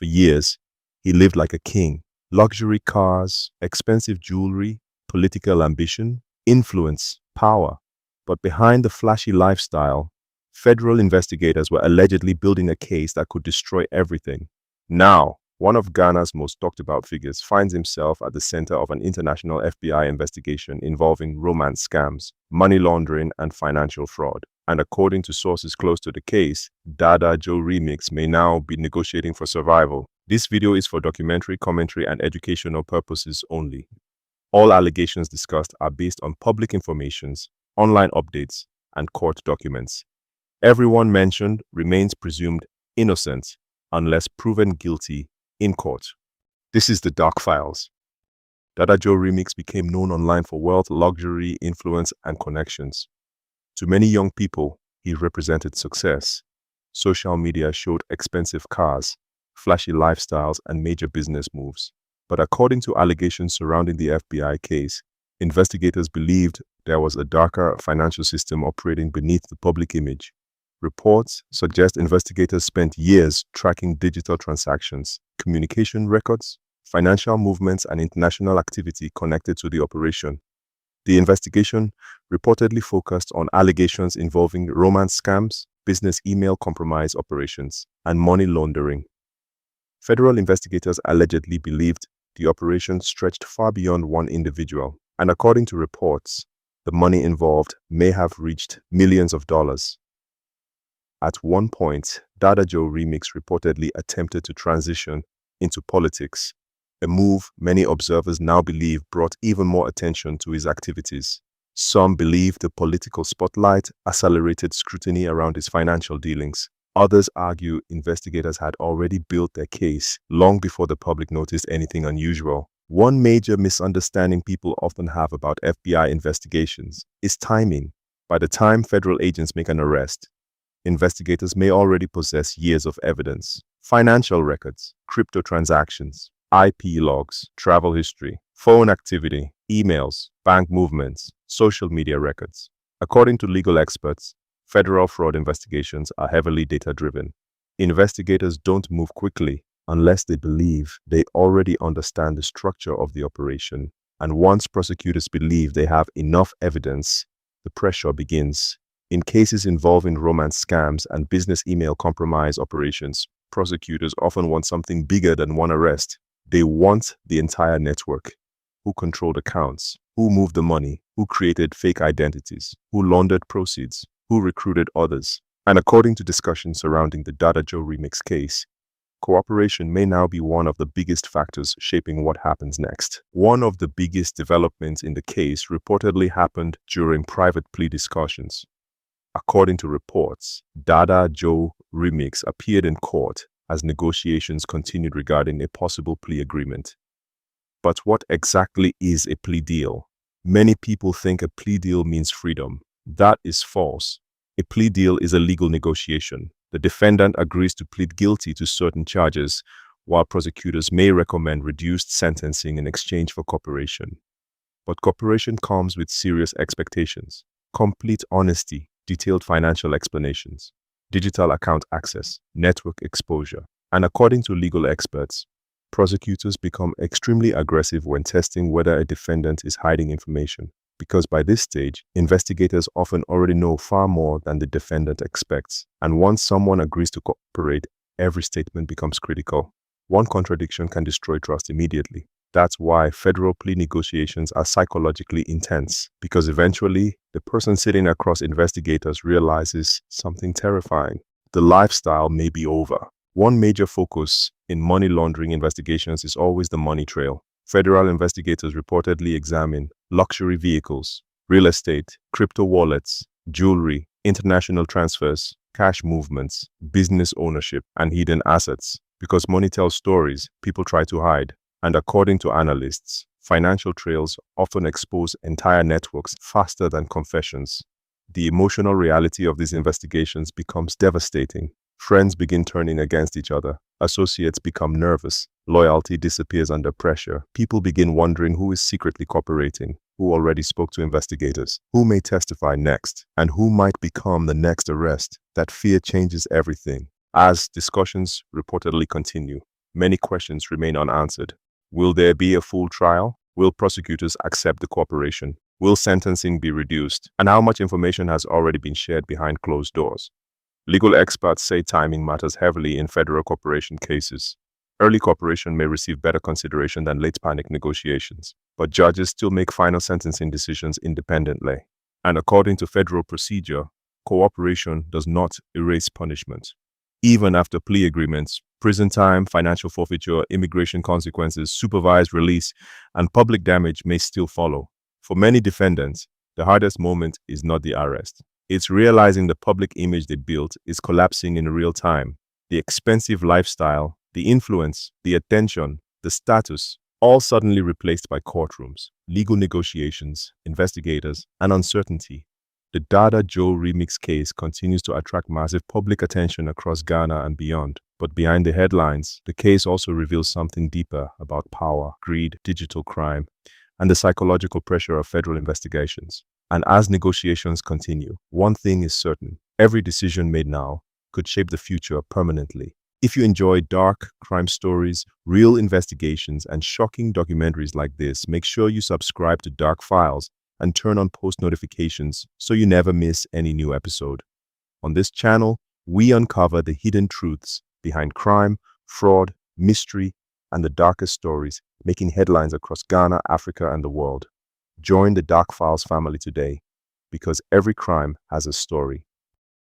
For years, he lived like a king. Luxury cars, expensive jewelry, political ambition, influence, power. But behind the flashy lifestyle, federal investigators were allegedly building a case that could destroy everything. Now, one of Ghana's most talked about figures finds himself at the center of an international FBI investigation involving romance scams, money laundering, and financial fraud. And according to sources close to the case, Dada Joe Remix may now be negotiating for survival. This video is for documentary, commentary, and educational purposes only. All allegations discussed are based on public informations, online updates, and court documents. Everyone mentioned remains presumed innocent unless proven guilty in court. This is the Dark Files. Dada Joe Remix became known online for wealth, luxury, influence, and connections. To many young people, he represented success. Social media showed expensive cars, flashy lifestyles, and major business moves. But according to allegations surrounding the FBI case, investigators believed there was a darker financial system operating beneath the public image. Reports suggest investigators spent years tracking digital transactions, communication records, financial movements, and international activity connected to the operation. The investigation reportedly focused on allegations involving romance scams, business email compromise operations, and money laundering. Federal investigators allegedly believed the operation stretched far beyond one individual, and according to reports, the money involved may have reached millions of dollars. At one point, Dada Joe Remix reportedly attempted to transition into politics, a move many observers now believe brought even more attention to his activities. Some believe the political spotlight accelerated scrutiny around his financial dealings. Others argue investigators had already built their case long before the public noticed anything unusual. One major misunderstanding people often have about FBI investigations is timing. By the time federal agents make an arrest, investigators may already possess years of evidence, financial records, crypto transactions, IP logs, travel history, phone activity, emails, bank movements, social media records. According to legal experts, federal fraud investigations are heavily data-driven. Investigators don't move quickly unless they believe they already understand the structure of the operation. And once prosecutors believe they have enough evidence, the pressure begins. In cases involving romance scams and business email compromise operations, prosecutors often want something bigger than one arrest. They want the entire network. Who controlled accounts? Who moved the money? Who created fake identities? Who laundered proceeds? Who recruited others? And according to discussions surrounding the Dada Joe Remix case, cooperation may now be one of the biggest factors shaping what happens next. One of the biggest developments in the case reportedly happened during private plea discussions. According to reports, Dada Joe Remix appeared in court as negotiations continued regarding a possible plea agreement. But what exactly is a plea deal? Many people think a plea deal means freedom. That is false. A plea deal is a legal negotiation. The defendant agrees to plead guilty to certain charges, while prosecutors may recommend reduced sentencing in exchange for cooperation. But cooperation comes with serious expectations: complete honesty, detailed financial explanations, digital account access, network exposure. And according to legal experts, prosecutors become extremely aggressive when testing whether a defendant is hiding information, because by this stage, investigators often already know far more than the defendant expects. And once someone agrees to cooperate, every statement becomes critical. One contradiction can destroy trust immediately. That's why federal plea negotiations are psychologically intense, because eventually, the person sitting across investigators realizes something terrifying. The lifestyle may be over. One major focus in money laundering investigations is always the money trail. Federal investigators reportedly examine luxury vehicles, real estate, crypto wallets, jewelry, international transfers, cash movements, business ownership, and hidden assets. Because money tells stories people try to hide. And according to analysts, financial trails often expose entire networks faster than confessions. The emotional reality of these investigations becomes devastating. Friends begin turning against each other. Associates become nervous. Loyalty disappears under pressure. People begin wondering who is secretly cooperating, who already spoke to investigators, who may testify next, and who might become the next arrest. That fear changes everything. As discussions reportedly continue, many questions remain unanswered. Will there be a full trial? Will prosecutors accept the cooperation? Will sentencing be reduced? And how much information has already been shared behind closed doors? Legal experts say timing matters heavily in federal cooperation cases. Early cooperation may receive better consideration than late panic negotiations, but judges still make final sentencing decisions independently. And according to federal procedure, cooperation does not erase punishment. Even after plea agreements, prison time, financial forfeiture, immigration consequences, supervised release, and public damage may still follow. For many defendants, the hardest moment is not the arrest. It's realizing the public image they built is collapsing in real time. The expensive lifestyle, the influence, the attention, the status, all suddenly replaced by courtrooms, legal negotiations, investigators, and uncertainty. The Dada Joe remix case continues to attract massive public attention across Ghana and beyond. But behind the headlines, the case also reveals something deeper about power, greed, digital crime, and the psychological pressure of federal investigations. And as negotiations continue, one thing is certain: every decision made now could shape the future permanently. If you enjoy dark crime stories, real investigations, and shocking documentaries like this, make sure you subscribe to Dark Files and turn on post notifications so you never miss any new episode. On this channel, we uncover the hidden truths behind crime, fraud, mystery, and the darkest stories making headlines across Ghana, Africa, and the world. Join the Dark Files family today, because every crime has a story.